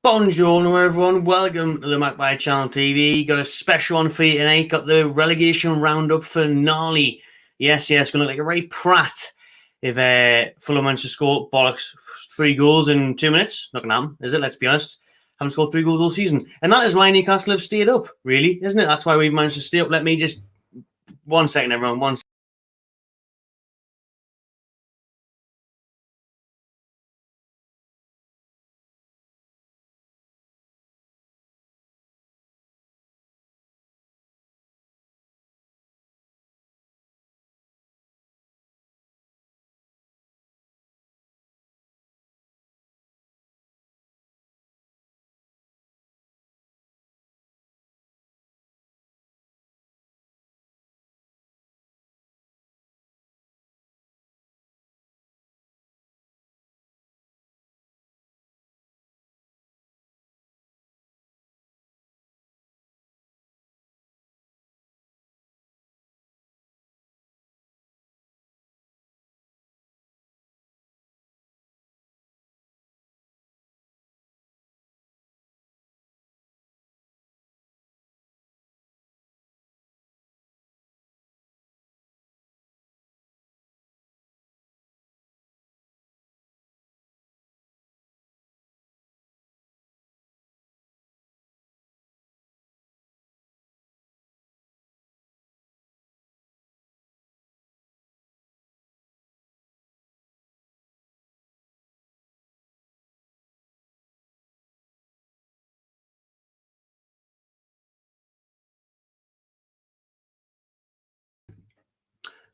Buongiorno everyone, welcome to the Magpie Channel TV. Got a special one for you tonight. Got the relegation roundup finale. Yes, going to look like a very prat if Fulham managed to score bollocks 3 goals in 2 minutes. Not going to happen, is it? Let's be honest. Haven't scored 3 goals all season. And that is why Newcastle have stayed up, really, isn't it? That's why we've managed to stay up. Let me just... 1 second, everyone. 1 second.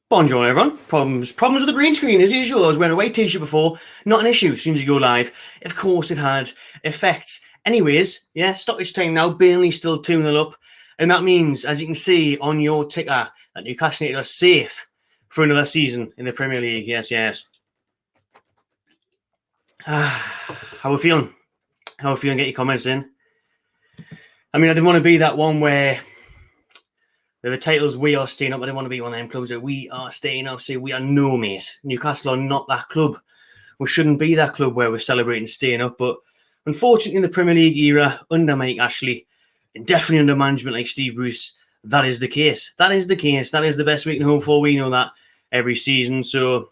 Bonjour everyone. Problems with the green screen as usual. I was wearing a white t-shirt before. Not an issue as soon as you go live. Of course it had effects. Anyways, yeah, stoppage time now. Burnley still 2-0 up. And that means, as you can see on your ticker, that Newcastle United are safe for another season in the Premier League. Yes. How are we feeling? Get your comments in. I mean, I didn't want to be that one where... the titles, we are staying up. I didn't want to be one of them clubs that we are staying up. Say we are no, mate. Newcastle are not that club. We shouldn't be that club where we're celebrating staying up. But unfortunately, in the Premier League era, under Mike Ashley, and definitely under management like Steve Bruce, that is the case. That is the best we can hope for. We know that every season. So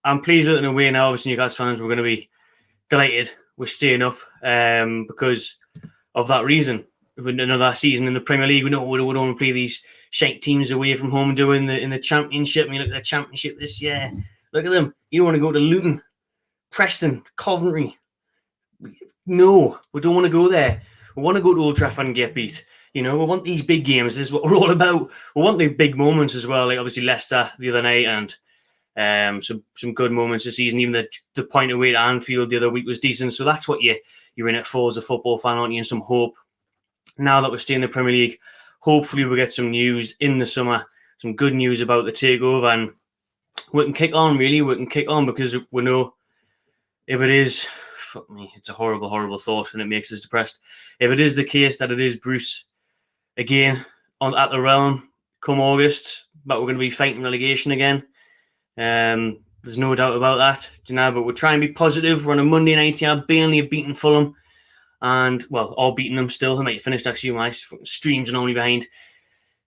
I'm pleased with it in a way now. Obviously, Newcastle fans, we're going to be delighted with staying up because of that reason. Another season in the Premier League, we don't want to play these shite teams away from home and do in the Championship. I mean, look at the Championship this year. Look at them. You don't want to go to Luton, Preston, Coventry. No, we don't want to go there. We want to go to Old Trafford and get beat. You know, we want these big games. This is what we're all about. We want the big moments as well, like obviously Leicester the other night and some good moments this season. Even the point away to Anfield the other week was decent. So that's what you're in it for as a football fan, aren't you? And some hope. Now that we're staying in the Premier League, hopefully we'll get some news in the summer, some good news about the takeover, and we can kick on, really. We can kick on because we know if it is, fuck me, it's a horrible, horrible thought and it makes us depressed. If it is the case that it is Bruce again at the Realm come August, but we're going to be fighting relegation again. There's no doubt about that, but we'll try and be positive. We're on a Monday night here. Burnley have beaten Fulham. And, well, all beating them still. They might have finished, actually. My streams are normally behind.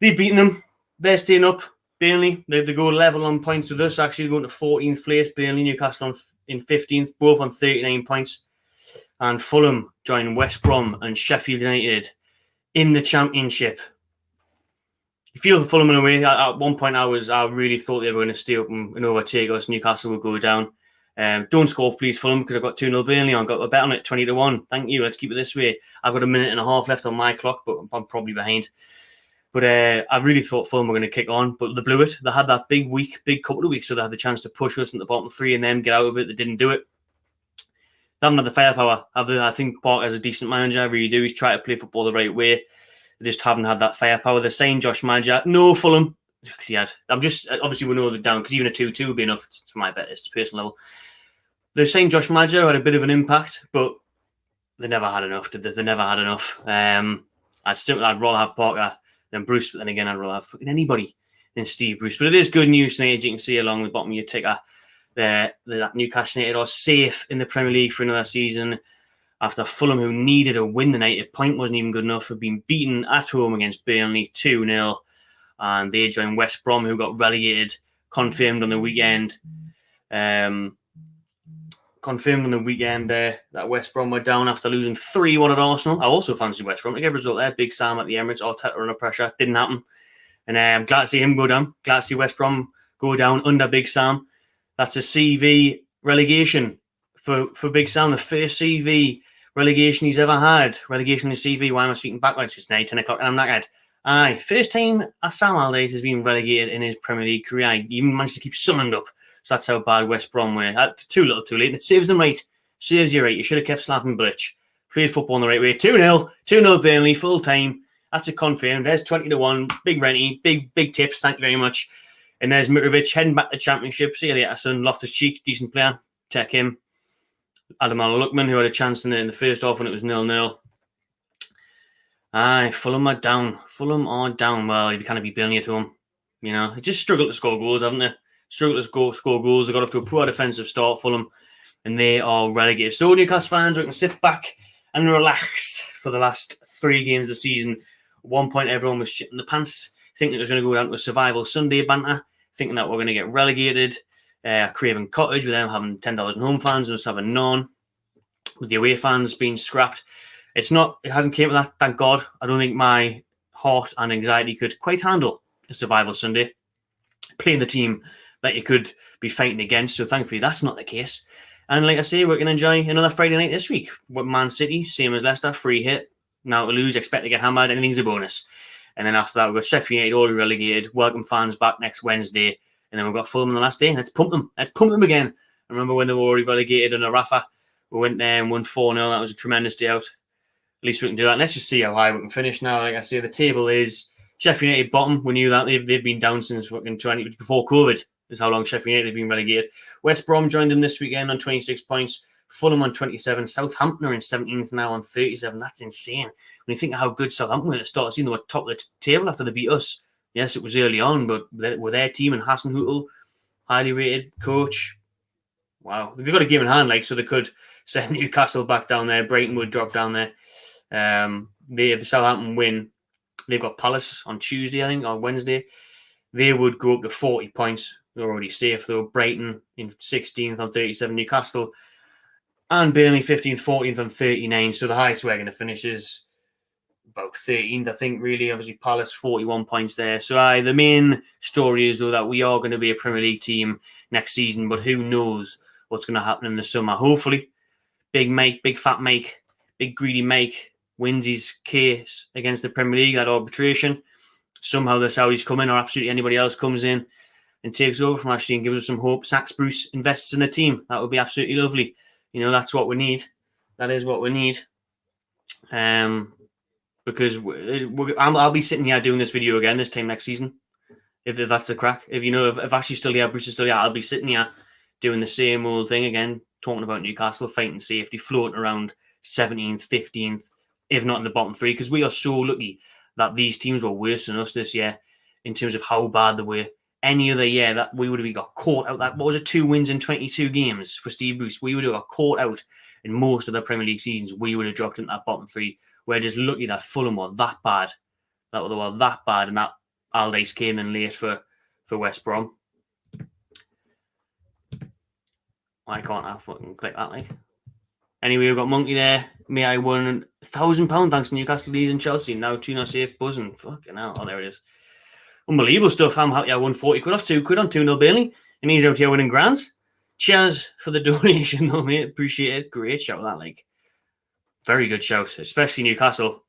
They've beaten them. They're staying up. Burnley, they go level on points with us. Actually, going to 14th place. Burnley, Newcastle in 15th, both on 39 points. And Fulham join West Brom and Sheffield United in the Championship. You feel for Fulham in a way. At one point, I really thought they were going to stay up and overtake us. Newcastle will go down. Don't score, please, Fulham, because I've got 2-0 Burnley on. Got a bet on it, 20-1. Thank you. Let's keep it this way. I've got a minute and a half left on my clock, but I'm probably behind. But I really thought Fulham were going to kick on, but they blew it. They had that big couple of weeks, so they had the chance to push us in the bottom 3 and then get out of it. They didn't do it. They haven't had the firepower. I think Parker's a decent manager. I really do. He's tried to play football the right way. They just haven't had that firepower. They're saying Josh Maja. No, Fulham. Obviously, we know they're down because even a 2-2 would be enough for my bet. It's personal level. They're saying Josh Maja had a bit of an impact, but they never had enough. They never had enough. I'd rather have Parker than Bruce, but then again, I'd rather have fucking anybody than Steve Bruce. But it is good news tonight, as you can see along the bottom of your ticker. That Newcastle United are safe in the Premier League for another season. after Fulham, who needed a win the night. A point wasn't even good enough, have been beaten at home against Burnley 2-0. And they joined West Brom, who got relegated, confirmed on the weekend. Confirmed on the weekend there that West Brom were down after losing 3-1 at Arsenal. I also fancy West Brom to get a result there. Big Sam at the Emirates, Arteta under pressure. Didn't happen. And I'm glad to see him go down. Glad to see West Brom go down under Big Sam. That's a CV relegation for Big Sam. The first CV relegation he's ever had. Relegation in CV. Why am I speaking backwards? It's now 10 o'clock and I'm knackered. Aye, first time Sam Allardyce has been relegated in his Premier League career. He even managed to keep Sunderland up. So that's how bad West Brom were. Too little, too late. And it serves them right. Serves you right. You should have kept slapping Blitch. Played football in the right way. 2-0. 2-0 Burnley, full time. That's a confirmed. There's 20-1. Big Renty. Big tips. Thank you very much. And there's Mitrovic heading back to the Championship. See you later, son. Loftus-Cheek, decent player. Take him. Adam Al-Luckman, who had a chance in the first half when it was 0-0. Aye, Fulham are down. Fulham are down. Well, if you can't beat Burnley at home, you know, they just struggled to score goals, haven't they? Struggled to score goals. They got off to a poor defensive start, Fulham, and they are relegated. So Newcastle fans, we can sit back and relax for the last 3 games of the season. At one point, everyone was shitting the pants, thinking it was going to go down to a Survival Sunday banter, thinking that we're going to get relegated. Craven Cottage, with them having 10,000 home fans and us having none, with the away fans being scrapped. It hasn't came to that, thank God. I don't think my heart and anxiety could quite handle a Survival Sunday, playing the team that you could be fighting against. So thankfully, that's not the case. And like I say, we're going to enjoy another Friday night this week. With Man City, same as Leicester, free hit. Now to lose, expect to get hammered. Anything's a bonus. And then after that, we've got Sheffield United already relegated. Welcome fans back next Wednesday. And then we've got Fulham on the last day. Let's pump them. Let's pump them again. I remember when they were already relegated in a Rafa. We went there and won 4-0. That was a tremendous day out. At least we can do that. Let's just see how high we can finish now. Like I say, the table is Sheffield United bottom. We knew that. They've been down since fucking before COVID. Is how long Sheffield United have been relegated. West Brom joined them this weekend on 26 points. Fulham on 27. Southampton are in 17th now on 37. That's insane. When you think of how good Southampton were at the start of the season, they were top of the table after they beat us. Yes, it was early on, but with their team and Hasenhüttl, highly rated coach. Wow. They've got a game in hand, so they could send Newcastle back down there. Brighton would drop down there. If the Southampton win, they've got Palace on Tuesday, I think, or Wednesday. They would go up to 40 points. They're already safe, though. Brighton in 16th on 37. Newcastle and Burnley 15th, 14th on 39. So the highest we're going to finish is about 13th, I think, really. Obviously, Palace, 41 points there. So the main story is, though, that we are going to be a Premier League team next season, but who knows what's going to happen in the summer. Hopefully, Big Mike, Big Fat Mike, Big Greedy Mike wins his case against the Premier League, that arbitration. Somehow the Saudis come in, or absolutely anybody else comes in and takes over from Ashley and gives us some hope. Sachs Bruce invests in the team. That would be absolutely lovely. You know, that's what we need. That is what we need. Because I'll be sitting here doing this video again this time next season. If that's the crack. If Ashley's still here, Bruce is still here, I'll be sitting here doing the same old thing again, talking about Newcastle, fighting safety, floating around 17th, 15th, if not in the bottom 3, because we are so lucky that these teams were worse than us this year in terms of how bad they were. Any other year that we would have got caught out, that what was it, 2 wins in 22 games for Steve Bruce, we would have got caught out in most of the Premier League seasons. We would have dropped into that bottom 3. We're just lucky that Fulham were that bad, that they were that bad, and that Allardyce came in late for West Brom. Why can't I fucking click that, Anyway, we've got Monkey there. May I won £1,000 thanks to Newcastle, Leeds and Chelsea. Now 2-0 safe, buzzing. Fucking hell. Oh, there it is. Unbelievable stuff. I'm happy I won 40 quid off 2 quid on 2-0 Burnley. And he's out here winning grands. Cheers for the donation, though, mate. Appreciate it. Great shout, that, Very good shout. Especially Newcastle.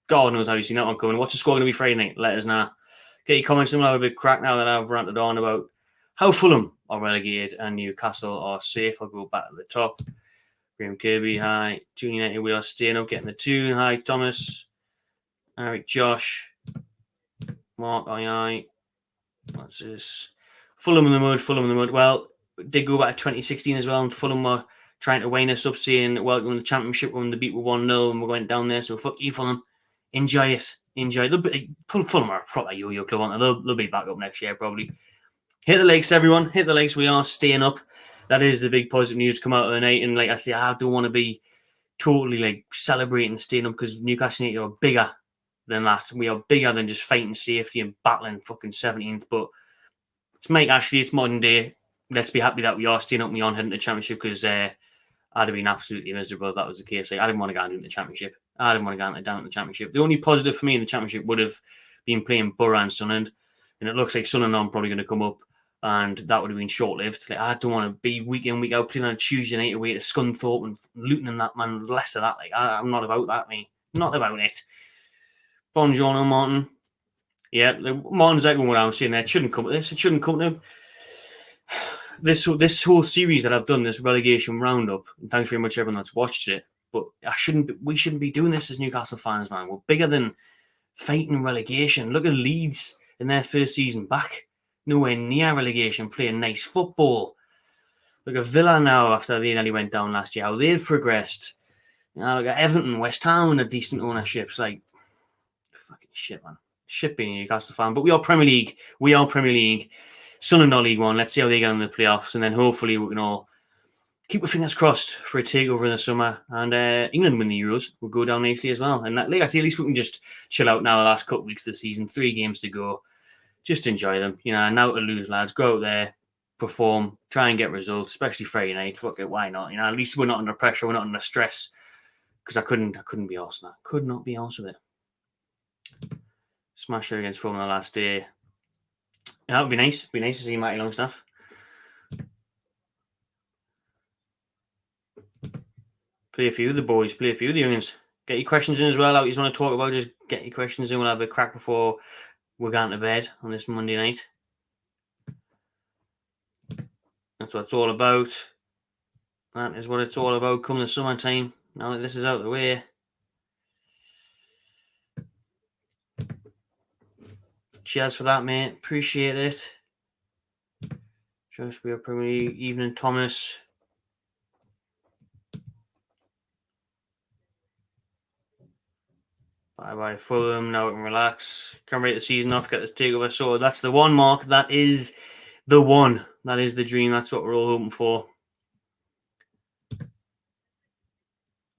God knows how you've seen that one coming. What's the score going to be Friday night? Let us know. Get your comments and we'll have a big crack now that I've ranted on about how Fulham are relegated and Newcastle are safe. I'll go back to the top. Graham Kirby, hi. Junior United, we are staying up, getting the tune. Hi, Thomas. All right, Josh. Mark, aye. What's this? Fulham in the mud. Well, did go back to 2016 as well, and Fulham were trying to wind us up, saying, welcome to the Championship when they beat with 1-0 and we went down there. So fuck you, Fulham. Enjoy it. Fulham are a proper yo-yo club, aren't they? They'll be back up next year, probably. Hit the likes, everyone. Hit the likes. We are staying up. That is the big positive news come out of the night. And like I say, I don't want to be totally like celebrating staying up, because Newcastle United are bigger than that. We are bigger than just fighting safety and battling fucking 17th. But it's Mike Ashley, it's modern day. Let's be happy that we are staying up and we aren't heading to the Championship, because I'd have been absolutely miserable if that was the case. Like, I didn't want to go into the Championship. I didn't want to go down to the Championship. The only positive for me in the Championship would have been playing Borough and Sunderland. And it looks like Sunderland are probably going to come up, and that would have been short-lived. Like, I don't want to be week in, week out playing on a Tuesday night away to Scunthorpe and Luton and that, man. Less of that. Like, I'm not about that, mate. Not about it. Buongiorno, Martin. Yeah, Martin's exactly what I'm saying there. It shouldn't come to this. It shouldn't come to this whole series that I've done, this relegation roundup. And thanks very much everyone that's watched it. But we shouldn't be doing this as Newcastle fans, man. We're bigger than fighting relegation. Look at Leeds in their first season back. Nowhere near relegation, playing nice football. Look at Villa now after they nearly went down last year, how they've progressed. You know, look at Everton, West Ham, and a decent ownerships. Like, fucking shit, man. Shit being a Newcastle fan. But we are Premier League. We are Premier League. Sunderland are League One. Let's see how they get in the playoffs. And then hopefully we can all keep our fingers crossed for a takeover in the summer. And England win the Euros. We'll go down nicely as well. And like I say, at least we can just chill out now the last couple of weeks of the season. 3 games to go. Just enjoy them. You know, now to lose, lads. Go out there, perform, try and get results, especially Friday night. Fuck it, why not? You know, at least we're not under pressure. We're not under stress. Because I couldn't be arsed with that. Could not be arsed with it. Smash it against Fulham the last day. Yeah, that would be nice. It'd be nice to see Matty Longstaff. Play a few of the boys. Play a few of the youngins. Get your questions in as well. Out you want to talk about, just get your questions in. We'll have a crack before we're going to bed on this Monday night. That's what it's all about. That is what it's all about come the summertime. Now that this is out of the way. Cheers for that, mate. Appreciate it. Just we are Premier League. Evening, Thomas. Bye-bye, Fulham. Now we can relax. Can't write the season off. Get the takeover. So that's the one, Mark. That is the one. That is the dream. That's what we're all hoping for.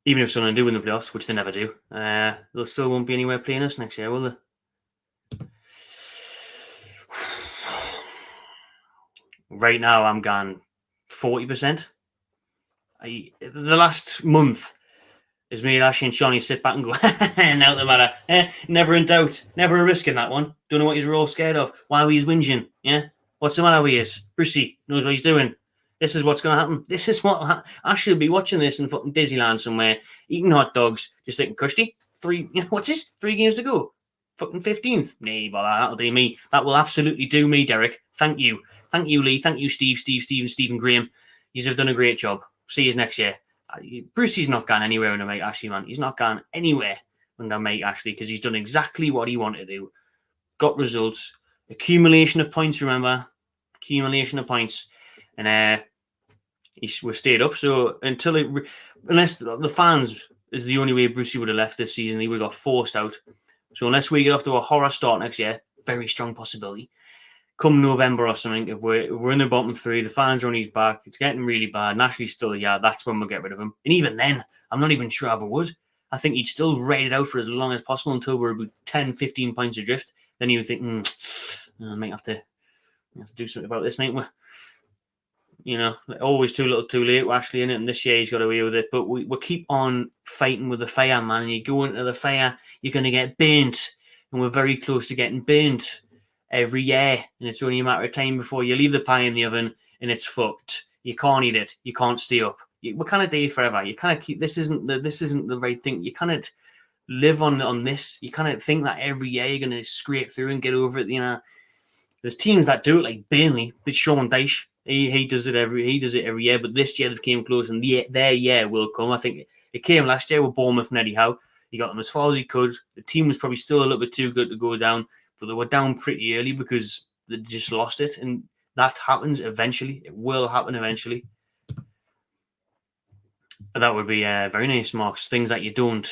Even if Sunderland do win the playoffs, which they never do, they still won't be anywhere playing us next year, will they? Right now, I'm gone 40%. The last month is me, Ashley, and Shawnee sit back and go, now the matter. Never in doubt. Never a risk in that one. Don't know what he's all scared of. Why are we whinging? Yeah? What's the matter with you? Brucey knows what he's doing. This is what's going to happen. This is what Ashley will be watching this in fucking Disneyland somewhere, eating hot dogs, just thinking, Cushy, 3, what's this? 3 games to go. Fucking 15th. Nay, but that'll do me. That will absolutely do me, Derek. Thank you. Thank you, Lee. Thank you, Steve, and Stephen Graham. You have done a great job. See you next year. Brucey's not gone anywhere under Mike Ashley, man. He's not gone anywhere under Mike Ashley because he's done exactly what he wanted to do. Got results. Accumulation of points, remember? Accumulation of points. And we're stayed up. So unless the fans is the only way Brucey would have left this season, he would have got forced out. So unless we get off to a horror start next year, very strong possibility. Come November or something, if we're in the bottom 3, the fans are on his back, it's getting really bad, and Ashley's still, that's when we'll get rid of him. And even then, I'm not even sure I ever would. I think he'd still ride it out for as long as possible until we're about 10, 15 points adrift. Then he would think, I might have to do something about this, mate. Always too little too late with Ashley in it, and this year he's got away with it. But we keep on fighting with the fire, man. And you go into the fire, you're going to get burnt. And we're very close to getting burnt every year. And it's only a matter of time before you leave the pie in the oven and it's fucked. You can't eat it. You can't stay up. We can't do it forever. You kind of keep, this isn't the right thing. You kind of live on this. You kind of think that every year you're going to scrape through and get over it. There's teams that do it, like Burnley, but Sean Dyche. He does it every year, but this year they've came close, and their year will come. I think it came last year with Bournemouth and Eddie Howe. He got them as far as he could. The team was probably still a little bit too good to go down, but they were down pretty early because they just lost it, and that happens eventually. It will happen eventually. But that would be very nice, Marks. Things that you don't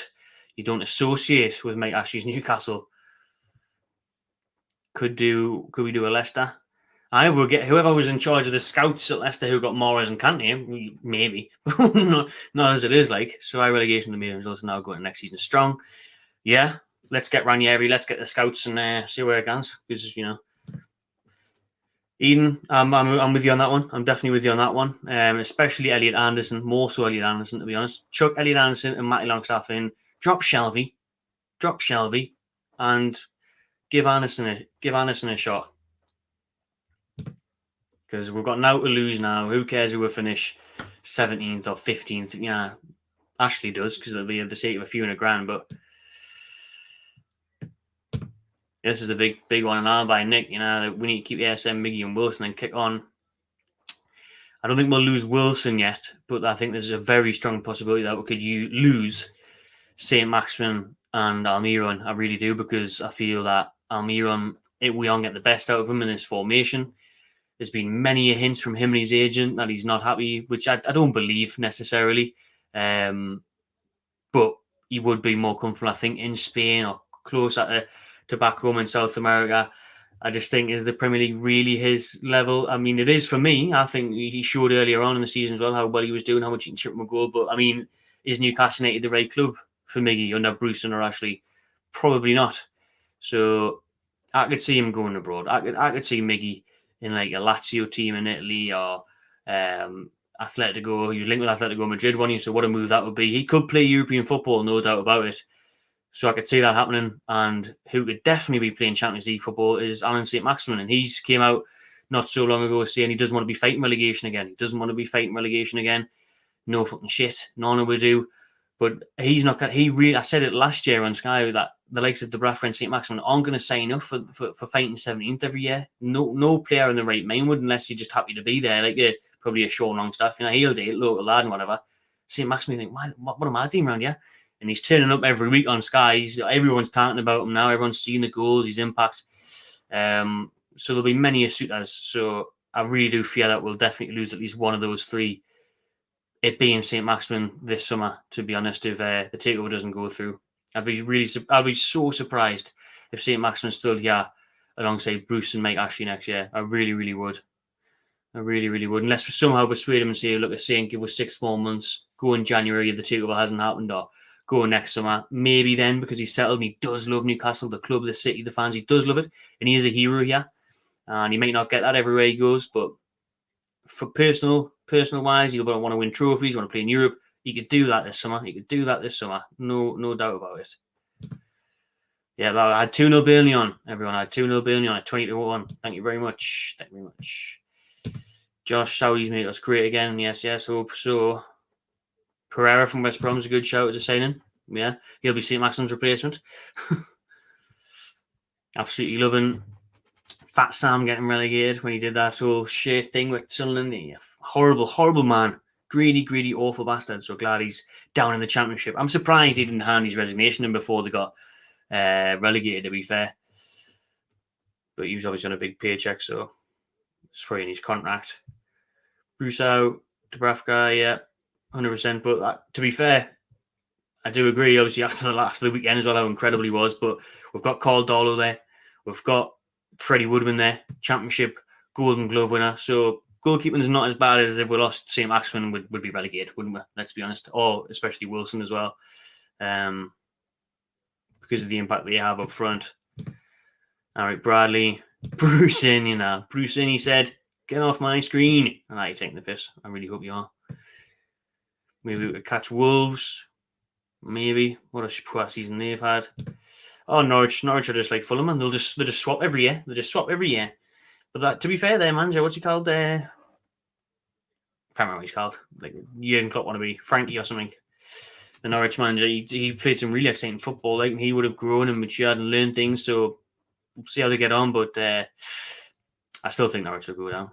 associate with Mike Ashley's Newcastle. Could we do a Leicester? I will get whoever was in charge of the scouts at Leicester who got Morris and Kante, maybe. not as it is like. So relegation to me results now going next season strong. Yeah, let's get Ranieri, let's get the scouts and see where it goes. Because, Eden, I'm with you on that one. I'm definitely with you on that one. Especially Elliot Anderson, more so Elliot Anderson, to be honest. Chuck Elliot Anderson and Matty Longstaff in. Drop Shelvey, and give Anderson a shot. Because we've got now to lose now. Who cares who we finish 17th or 15th? Yeah, Ashley does because it'll be at the sake of a few $100,000. But this is the big one, and I'll buy Nick. That we need to keep ASM, Miggy, and Wilson and kick on. I don't think we'll lose Wilson yet, but I think there's a very strong possibility that we could lose St. Maximin and Almiron. I really do, because I feel that Almiron, we aren't get the best out of him in this formation. There's been many hints from him and his agent that he's not happy, which I don't believe necessarily. But he would be more comfortable, I think, in Spain or closer to back home in South America. I just think, is the Premier League really his level? I mean, it is for me. I think he showed earlier on in the season as well how well he was doing, how much he can chip him a goal. But I mean, is Newcastle United the right club for Miggy under Bruce or Ashley? Probably not. So I could see him going abroad. I could see Miggy in like a Lazio team in Italy or Atletico. He was linked with Atletico Madrid, wasn't he? So what a move that would be. He could play European football, no doubt about it. So I could see that happening. And who could definitely be playing Champions League football is Alan St. Maximin. And he's came out not so long ago saying he doesn't want to be fighting relegation again. No fucking shit. None of we do. But he's not. I said it last year on Sky that the likes of Dubravka and St. Maximin aren't going to sign up for fighting 17th every year. No player in the right mind would, unless you're just happy to be there. Like probably a Sean Longstaff, he'll do it, local lad and whatever. St. Maximin think, what am I doing around here? And he's turning up every week on Sky. Everyone's talking about him now. Everyone's seeing the goals, his impact. So there'll be many suitors. So I really do fear that we'll definitely lose at least one of those three. It being St. Maximin this summer, to be honest, if the takeover doesn't go through. I'd be so surprised if St. Maximin's still here alongside Bruce and Mike Ashley next year. I really, really would. I really, really would. Unless we somehow persuade him and say, look, Saint, give us 6 more months. Go in January if the takeover hasn't happened, or go next summer. Maybe then, because he's settled and he does love Newcastle, the club, the city, the fans. He does love it. And he is a hero here. And he might not get that everywhere he goes, but for personal wise, you want to win trophies, you want to play in Europe, he could do that this summer. No doubt about it. Yeah, I had 2-0 Burnley on, everyone. I had 2-0 Burnley on at 20-1. Thank you very much. Josh, Saudi's made us great again. Yes, hope so. Pereira from West Brom's a good shout as a signing. Yeah, he'll be St. Maximin's replacement. Absolutely loving Fat Sam getting relegated when he did that whole shit thing with Sunderland. Yeah, horrible man. Greedy, awful bastard. So glad he's down in the Championship. I'm surprised he didn't hand his resignation in before they got relegated, to be fair. But he was obviously on a big paycheck, so it's probably in his contract. Bruce out, Dubravka, yeah, 100%. But to be fair, I do agree, obviously, after the weekend as well, how incredible he was. But we've got Caldolo there. We've got Freddie Woodman there, Championship Golden Glove winner. So goalkeeping is not as bad as if we lost St. Maximin would be relegated, wouldn't we? Let's be honest. Or especially Wilson as well. Because of the impact they have up front. All right, Bradley. Bruce in, he said, get off my screen. And you're taking the piss. I really hope you are. Maybe we could catch Wolves. Maybe. What a poor season they've had. Oh, Norwich are just like Fulham, and they just swap every year. But that, to be fair, their manager, what's he called? I can't remember what he's called. Like Jurgen Klopp wannabe, Frankie or something. The Norwich manager, he played some really exciting football. Like he would have grown and matured and learned things. So we'll see how they get on. But I still think Norwich will go down.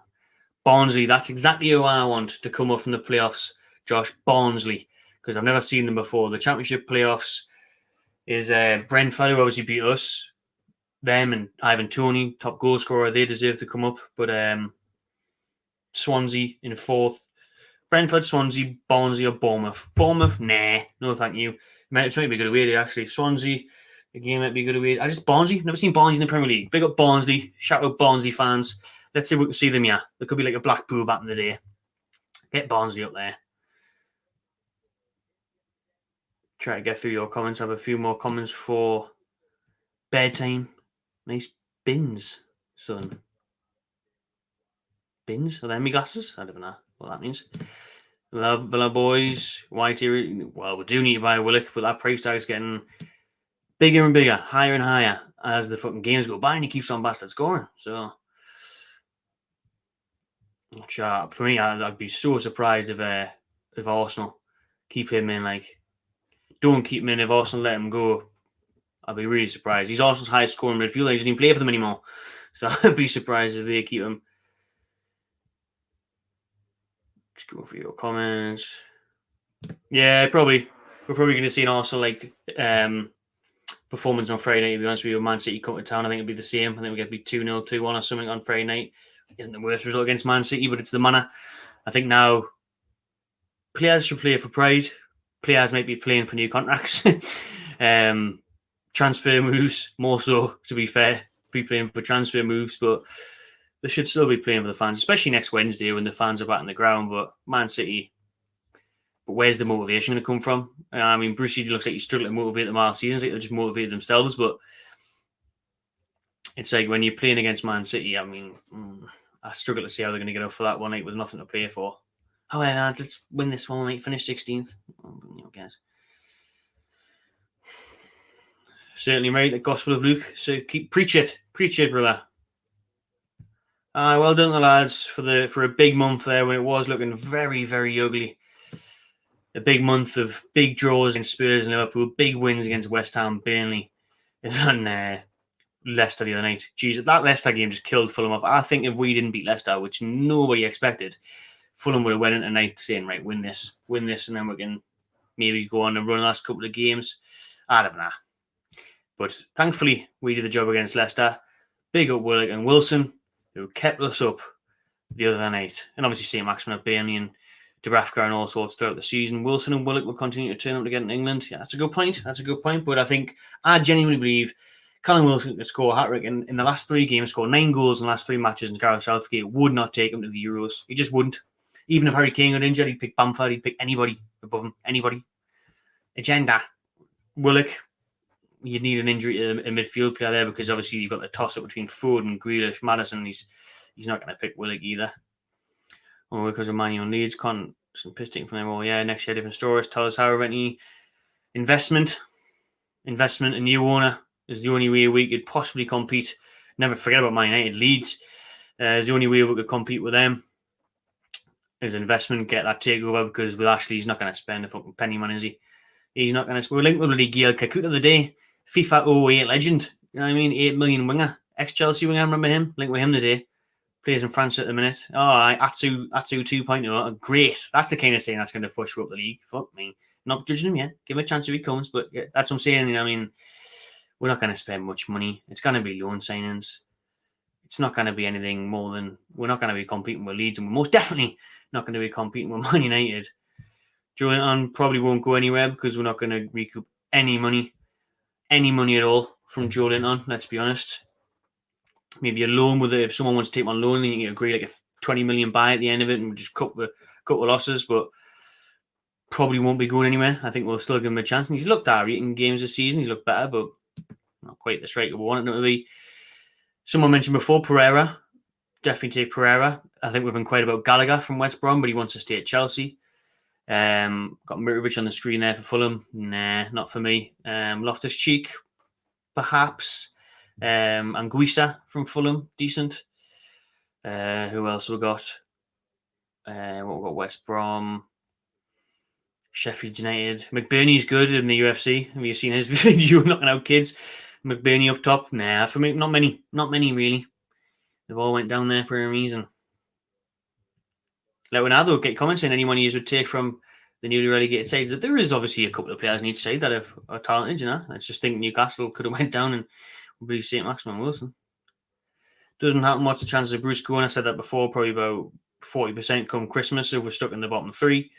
Barnsley, that's exactly who I want to come up from the playoffs. Josh, Barnsley, because I've never seen them before. The Championship playoffs is Brentford, who obviously beat us. Them and Ivan Toney, top goal scorer, they deserve to come up. But Swansea in 4th. Brentford, Swansea, Barnsley or Bournemouth. Bournemouth, nah, no thank you. It might be a good away day, actually. Swansea, again, might be a good away. Barnsley, never seen Barnsley in the Premier League. Big up Barnsley. Shout out Barnsley fans. Let's see if we can see them. Yeah, there could be like a Blackpool back in the day. Get Barnsley up there. Try to get through your comments. I have a few more comments for bedtime. Nice bins, son. Bins? Are they me glasses? I don't know what that means. Villa boys, Whitey. Well, we do need to buy Willock, but that price tag is getting bigger and bigger, higher and higher as the fucking games go by, and he keeps on bastard scoring. So, for me, I'd be so surprised if Arsenal keep him in. Like, don't keep him in. If Arsenal let him go, I'd be really surprised. He's Arsenal's highest scoring midfielder. He doesn't even play for them anymore. So I'd be surprised if they keep him. Just go for your comments. Yeah, probably. We're probably going to see an Arsenal performance on Friday night. To be honest with you, Man City come to town. I think it'll be the same. I think we're going to be 2-0, 2-1 or something on Friday night. Isn't the worst result against Man City, but it's the manner. I think now players should play for pride. Players might be playing for new contracts. Transfer moves, more so, to be fair. Be playing for transfer moves, but they should still be playing for the fans, especially next Wednesday when the fans are back on the ground. But Man City, but where's the motivation going to come from? I mean, Brucey looks like he's struggling to motivate them all season. It's like they're just motivated themselves, but it's like when you're playing against Man City, I mean, I struggle to see how they're going to get up for that one night with nothing to play for. Oh, well, lads, let's win this one night, finish 16th. I guess. Certainly right, the Gospel of Luke. So preach it, brother. Well done, the lads, for a big month there when it was looking very, very ugly. A big month of big draws against Spurs and Liverpool, big wins against West Ham, Burnley, and Leicester the other night. Jeez, that Leicester game just killed Fulham off. I think if we didn't beat Leicester, which nobody expected, Fulham would have went into tonight saying, right, win this, and then we can maybe go on and run the last couple of games. I don't know. But thankfully, we did the job against Leicester. Big up Willock and Wilson, who kept us up the other night. And obviously, St. Maximin, Burnley and Dubravka and all sorts throughout the season. Wilson and Willock will continue to turn up again in England. Yeah, that's a good point. But I genuinely believe Callum Wilson could score a hat-trick in the last 3 games, score 9 goals in the last 3 matches, and Gareth Southgate would not take him to the Euros. He just wouldn't. Even if Harry Kane got injured, he'd pick Bamford, he'd pick anybody above him. Anybody. Agenda. Willock, you'd need an injury to a midfield player there because obviously you've got the toss-up between Foden, Grealish, Maddison. He's not going to pick Willock either. Or because of Man U and Leeds, some piss taking from them. Oh yeah, next year different stories. Tell us how any investment, a new owner is the only way we could possibly compete. Never forget about Man United. Leeds is the only way we could compete with them. Is investment, get that takeover because with Ashley, he's not going to spend a fucking penny, man, is he? He's not going to. We're linked with bloody Gail Kakuta of the day, FIFA 08 legend. You know what I mean? 8 million winger, ex-Chelsea winger. I remember him. Linked with him today. Plays in France at the minute. Atsu 2.0. Great. That's the kind of thing that's going to push up the league. Fuck me. Not judging him yet. Give him a chance if he comes. But yeah, that's what I'm saying. You know, I mean, we're not going to spend much money. It's going to be loan signings. It's not going to be anything more than we're not going to be competing with Leeds, and we're most definitely not going to be competing with Man United. Joe probably won't go anywhere because we're not going to recoup any money at all from Joe Linton. Let's be honest. Maybe a loan with it. If someone wants to take him on loan, then you can agree like a 20 million buy at the end of it and just cut the losses, but probably won't be going anywhere. I think we'll still give him a chance. And he's looked alright in games this season. He's looked better, but not quite the striker we wanted him to be. Someone mentioned before, Pereira. Definitely take Pereira. I think we've inquired about Gallagher from West Brom, but he wants to stay at Chelsea. Got Mitrovic on the screen there for Fulham. Nah, not for me. Loftus-Cheek, perhaps. Anguissa from Fulham, decent. Who else we got? We got West Brom, Sheffield United. McBurney's good in the UFC. Have you seen his video knocking out kids? McBurney up top. Nah, for me, not many really. They've all went down there for a reason. Let me know though. Get comments in anyone you would take from the newly relegated sides. That there is obviously a couple of players in each side that are talented. You know, I just think Newcastle could have went down and would be St. Maximin Wilson. Doesn't happen much. The chances of Bruce going. I said that before. Probably about 40% come Christmas if we're stuck in the bottom 3.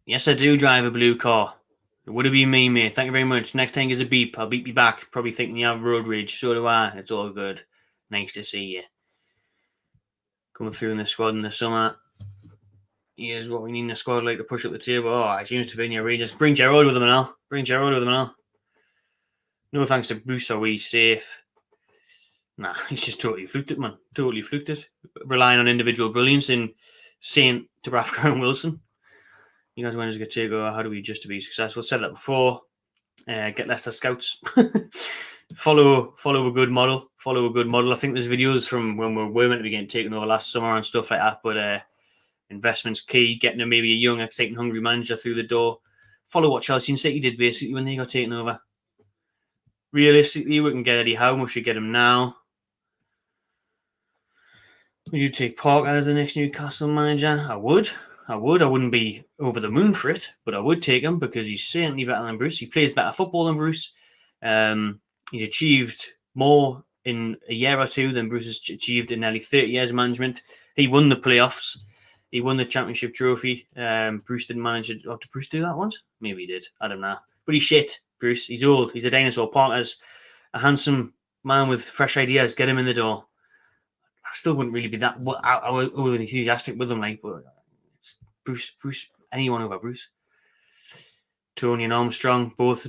Yes, I do drive a blue car. It would have been me, mate. Thank you very much. Next time gives a beep. I'll beep you back. Probably thinking you have road rage. So do I. It's all good. Nice to see you. Coming through in the squad in the summer. Here's what we need in the squad, like to push up the table. Oh, it seems to be in your Rangers. Bring Gerrard with them and all. Bring Gerrard with them and all. No thanks to Bruce, are we safe? Nah, he's just totally fluked it, man. Totally fluked it. Relying on individual brilliance in Saint to Rafter and Wilson. You guys want to get take over. How do we just to be successful? Said that before. Get Leicester scouts. follow a good model. Follow a good model. I think there's videos from when we're meant to be getting taken over last summer and stuff like that. But investment's key. Getting maybe a young, exciting, hungry manager through the door. Follow what Chelsea and City did basically when they got taken over. Realistically, we can get Eddie Howe. We should get him now. Would you take Parker as the next Newcastle manager? I would. I wouldn't be over the moon for it, but I would take him because he's certainly better than Bruce. He plays better football than Bruce. He's achieved more in a year or two than Bruce has achieved in nearly 30 years of management. He won the playoffs. He won the championship trophy. Bruce didn't manage it. Oh, did Bruce do that once? Maybe he did. I don't know. But he's shit, Bruce. He's old. He's a dinosaur. Parker's a handsome man with fresh ideas. Get him in the door. I still wouldn't really be that overly enthusiastic with him, like, but it's Bruce, anyone over Bruce. Tony and Armstrong, both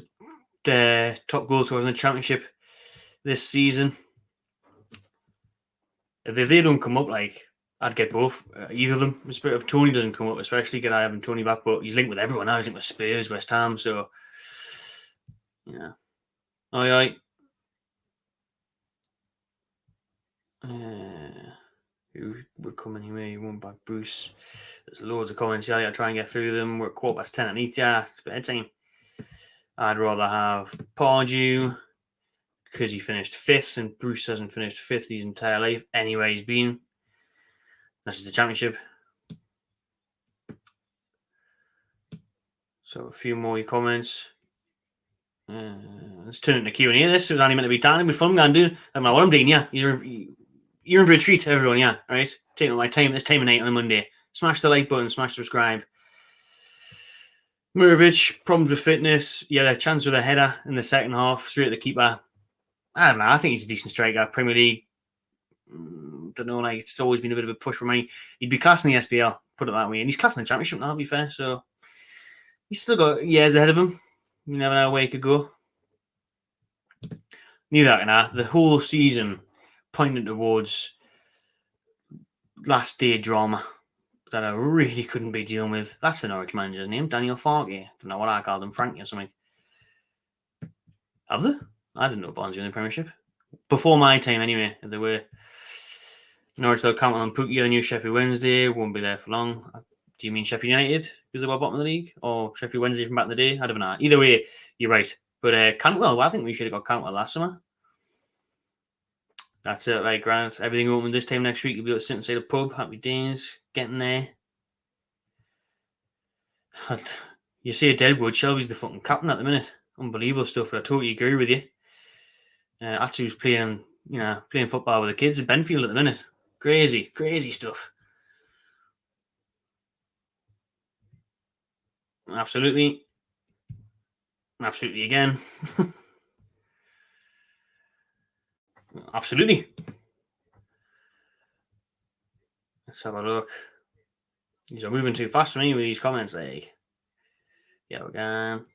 top goal scorers in the championship this season. If they don't come up, like, I'd get both, either of them. If Tony doesn't come up, especially, get I having Tony back, but he's linked with everyone now. He's linked with Spurs, West Ham, so yeah. Aye. Who would come anyway? One back Bruce. There's loads of comments here. I try and get through them. We're at 10:15 underneath. Yeah, it's bedtime. I'd rather have Pardew because he finished 5th, and Bruce hasn't finished 5th his entire life. Anyway, he's been. This is the championship. So a few more comments. Let's turn it into Q&A. This was only meant to be talking with Fulham, going, dude. I don't know what I'm doing. Yeah, you're in for a treat, everyone. Yeah, right. Taking my time this time of night on a Monday. Smash the like button. Smash subscribe. Mirovic, problems with fitness. He had a chance with a header in the second half, straight at the keeper. I don't know. I think he's a decent striker. Premier League. Don't know. Like, it's always been a bit of a push for me. He'd be classing the SPL, put it that way, and he's classing the championship now. To be fair, so he's still got years ahead of him. You never know where he could go. Neither can I. The whole season pointed towards last day drama that I really couldn't be dealing with. That's the Norwich manager's name, Daniel Farke. I don't know what I called him, Frankie or something. Have they? I didn't know Barnes were in the Premiership. Before my time, anyway, they were. Norwich will count on Pookie, the new Sheffield Wednesday. Won't be there for long. Do you mean Sheffield United because they were bottom of the league? Or Sheffield Wednesday from back in the day? I don't know. Either way, you're right. But Cantwell, I think we should have got Cantwell last summer. That's it, right, Grant? Everything open this time next week. You'll be able to sit inside a pub. Happy days. Getting there. You see a Deadwood. Shelby's the fucking captain at the minute. Unbelievable stuff, but I totally agree with you. Atsu's playing football with the kids at Benfield at the minute. Crazy stuff. Absolutely again. Absolutely. Let's have a look. These are moving too fast for me with these comments. Like, yeah, we're gone.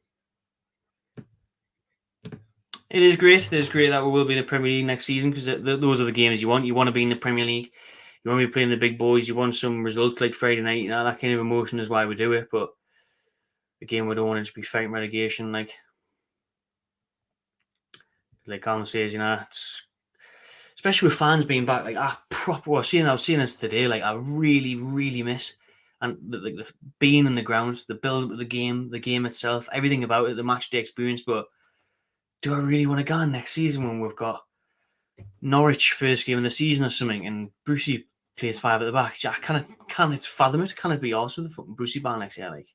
It is great. It is great that we will be in the Premier League next season because those are the games you want. You want to be in the Premier League. You want to be playing the big boys. You want some results like Friday night. You know, that kind of emotion is why we do it. But again, we don't want to just be fighting relegation. Like Colin says, you know, it's, especially with fans being back. Like, I was seeing this today. Like, I really miss and the being in the ground, the build up of the game itself, everything about it, the match day experience. But do I really want to go on next season when we've got Norwich first game of the season or something and Brucey plays 5 at the back? I can't fathom it. Can it be also the fucking Brucey bar next year? Like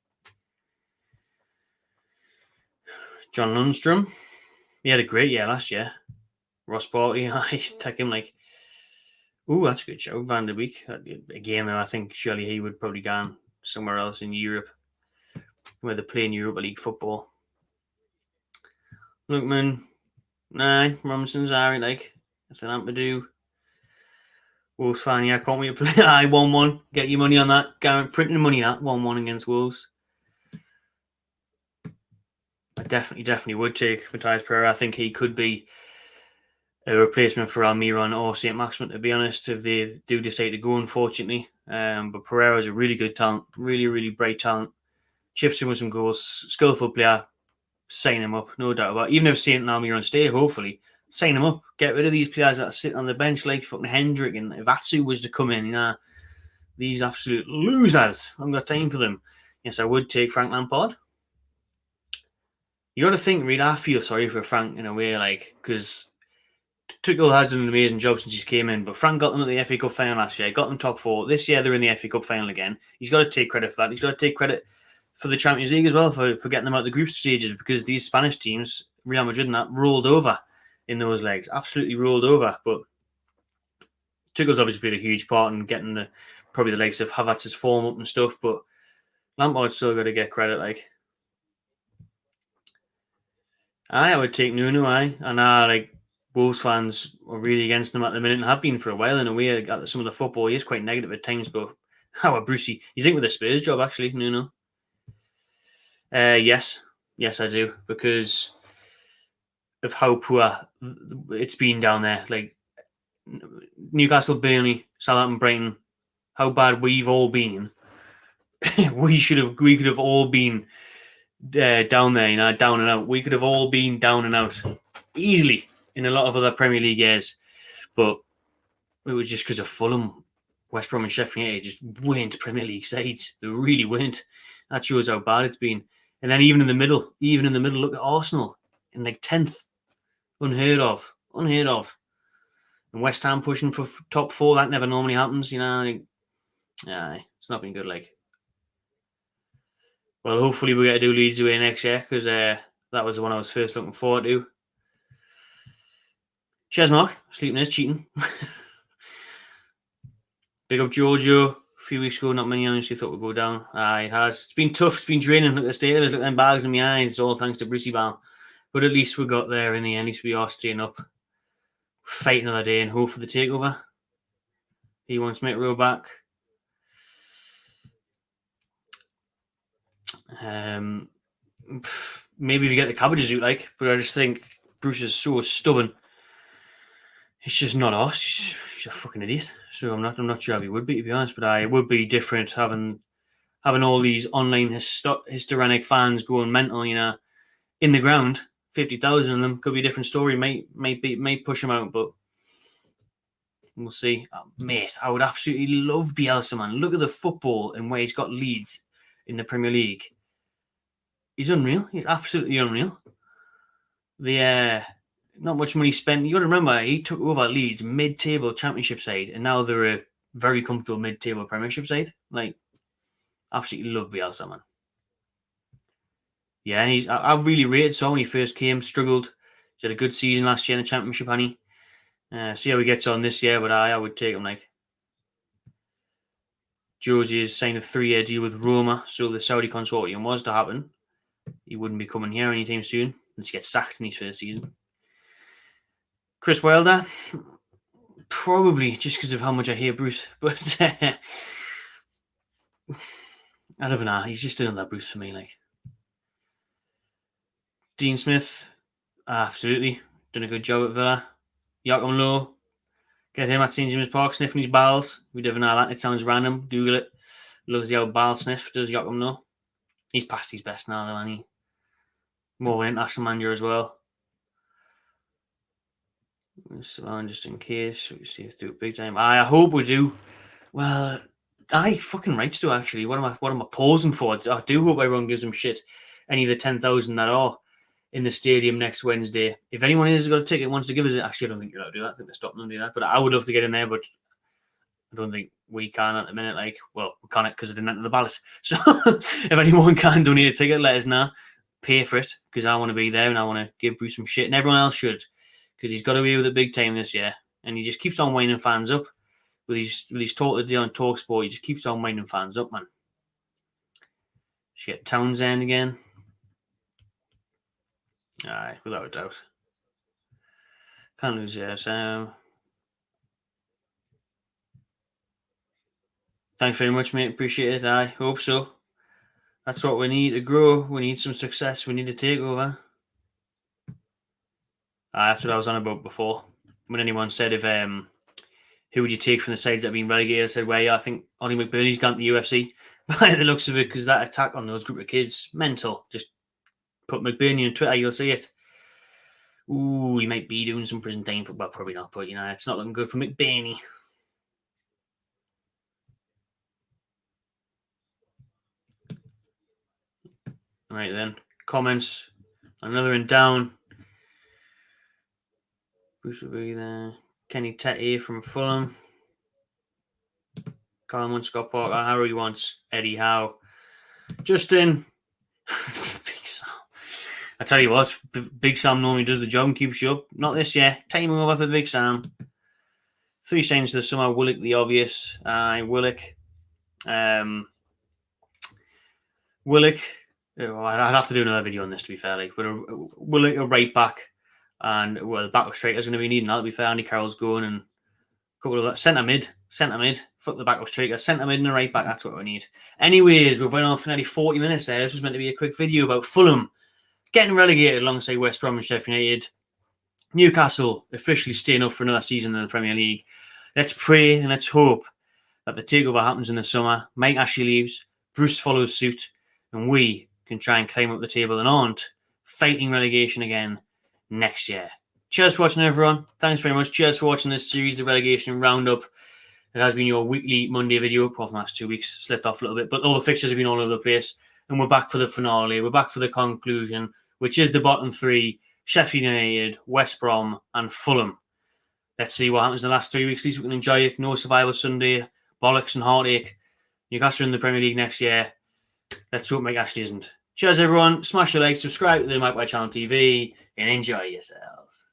John Lundstrom, he had a great year last year. Ross Barkley, I take him like, ooh, that's a good show. Van der Beek. Again, though, I think surely he would probably go somewhere else in Europe where they play in Europa League football. Lookman, nah, Robinson's alright, like, nothing I'm to do. Wolves fan, yeah, can't wait to play. Aye, 1-1. Get your money on that. Printing money that 1-1 against Wolves. I definitely would take Matthias Pereira. I think he could be a replacement for Almiron or St. Maximin, to be honest, if they do decide to go, unfortunately. But Pereira is a really good talent, really bright talent. Chips in with some goals, skillful player. Sign him up, no doubt about it. Even if St. Almiron stay, hopefully, sign him up. Get rid of these players that are sitting on the bench like fucking Hendrick, and if Atsu was to come in, these absolute losers. I haven't got time for them. Yes, I would take Frank Lampard. You got to think, really, I feel sorry for Frank in a way, like, because Tuchel has done an amazing job since he came in, but Frank got them at the FA Cup final last year, got them top 4. This year they're in the FA Cup final again. He's got to take credit for that. He's got to take credit for the Champions League as well, for getting them out of the group stages, because these Spanish teams, Real Madrid and that, rolled over in those legs. Absolutely rolled over. But Tuchel's obviously played a huge part in getting probably the legs of Havertz's form up and stuff, but Lampard's still got to get credit, like. I would take Nuno, and like Wolves fans are really against him at the minute and have been for a while in a way. At some of the football, he is quite negative at times, but how about Brucey? You think with the Spurs job, actually, Nuno? Yes, I do, because of how poor it's been down there. Like Newcastle, Burnley, Southampton, Brighton, how bad we've all been. we could have all been down there, down and out. We could have all been down and out easily in a lot of other Premier League years, but it was just because of Fulham, West Brom, and Sheffield United just weren't Premier League sides. They really weren't. That shows how bad it's been. And then even in the middle, look at Arsenal in like 10th, unheard of. And West Ham pushing for top 4. That never normally happens, it's not been good. Like, well, hopefully we get to do Leeds away next year, because that was the one I was first looking forward to. Cheers, Mark. Sleeping is cheating. Big up Giorgio. A few weeks ago, not many honestly thought we'd go down. It has. It's been tough. It's been draining. Look at the state. Look at them bags in my eyes. It's all thanks to Brucey Ball. But at least we got there in the end. At least we are staying up. Fight another day and hope for the takeover. He wants Metro back. Maybe if you get the cabbages out, like, but I just think Bruce is so stubborn. He's just not us. He's a fucking idiot. So I'm not sure if he would be, to be honest. But it would be different having all these online histrionic fans going mental, in the ground. 50,000 of them could be a different story. Might push him out, but we'll see. Mate, I would absolutely love Bielsa, man. Look at the football and where he's got Leeds in the Premier League. He's unreal. He's absolutely unreal. Not much money spent. You got to remember, he took over Leeds mid-table Championship side, and now they're a very comfortable mid-table Premiership side. Like, absolutely love Bielsa, man. Yeah, I really rated so when he first came. Struggled. He had a good season last year in the Championship, honey. See how he gets on this year, but I would take him. Like, Josie has signed a 3-year deal with Roma, so if the Saudi consortium was to happen, he wouldn't be coming here anytime soon. Unless he gets sacked in his first season. Chris Wilder, probably just because of how much I hate Bruce, but I don't know. He's just another Bruce for me. Like, Dean Smith, absolutely done a good job at Villa. Joachim Low, get him at St James Park sniffing his balls. We never know that. It sounds random. Google it. Loves the old ball sniff. Does Joachim Low? He's past his best now, though, isn't he? More of an international manager as well. So just in case, we see if we do it big time. I hope we do. Well, I fucking rights to actually. What am I pausing for? I do hope everyone gives them shit. Any of the 10,000 that are in the stadium next Wednesday. If anyone has got a ticket wants to give us it, actually, I don't think you're allowed to do that. I think they're stopping them to do that. But I would love to get in there, but I don't think we can at the minute. Like, well, we can't because I didn't enter the ballot. So if anyone can donate a ticket, let us know. Pay for it, because I want to be there and I want to give Bruce some shit, and everyone else should, because he's got to be with it big time this year, and he just keeps on winding fans up with his talk today on TalkSport. He just keeps on winding fans up, man. Should get Townsend again. Aye, without a doubt. Can't lose, yes. Thanks very much, mate. Appreciate it. I hope so. That's what we need to grow. We need some success. We need to take over. That's what I was on about before. When anyone said if who would you take from the sides that have been relegated, I said, well, yeah, I think Ollie McBurney's gone to the UFC by the looks of it, because that attack on those group of kids, mental. Just put McBurney on Twitter, you'll see it. Ooh, he might be doing some prison time for, well, probably not, but it's not looking good for McBurney. Right then, comments. Another one down. Bruce will be there. Kenny Tetty from Fulham. Colin wants Scott Parker. Harry wants Eddie Howe. Justin. Big Sam. I tell you what, Big Sam normally does the job and keeps you up. Not this year. Time over for Big Sam. 3 signs to the summer. Willock the obvious. Willock. Willock. I'd have to do another video on this, to be fair. But Willock a right back, and the backup striker's going to be needing that, to be fair. Andy Carroll's going, and a couple of that centre mid. Fuck the backup striker. Centre mid and a right back. That's what we need. Anyways, we've went on for nearly 40 minutes there. This was meant to be a quick video about Fulham getting relegated alongside West Brom and Sheffield United. Newcastle officially staying up for another season in the Premier League. Let's pray and let's hope that the takeover happens in the summer. Mike Ashley leaves, Bruce follows suit, and we can try and climb up the table and aren't fighting relegation again next year. Cheers for watching, everyone. Thanks very much. Cheers for watching this series, the Relegation Roundup. It has been your weekly Monday video, apart from the last 2 weeks. Slipped off a little bit, but all the fixtures have been all over the place. And we're back for the finale. We're back for the conclusion, which is the bottom 3, Sheffield United, West Brom, and Fulham. Let's see what happens in the last 3 weeks. At least we can enjoy it. No Survival Sunday, bollocks and heartache. Newcastle in the Premier League next year. Let's hope Mike Ashley isn't. Cheers, everyone. Smash the like, subscribe to the Mike White Channel TV, and enjoy yourselves.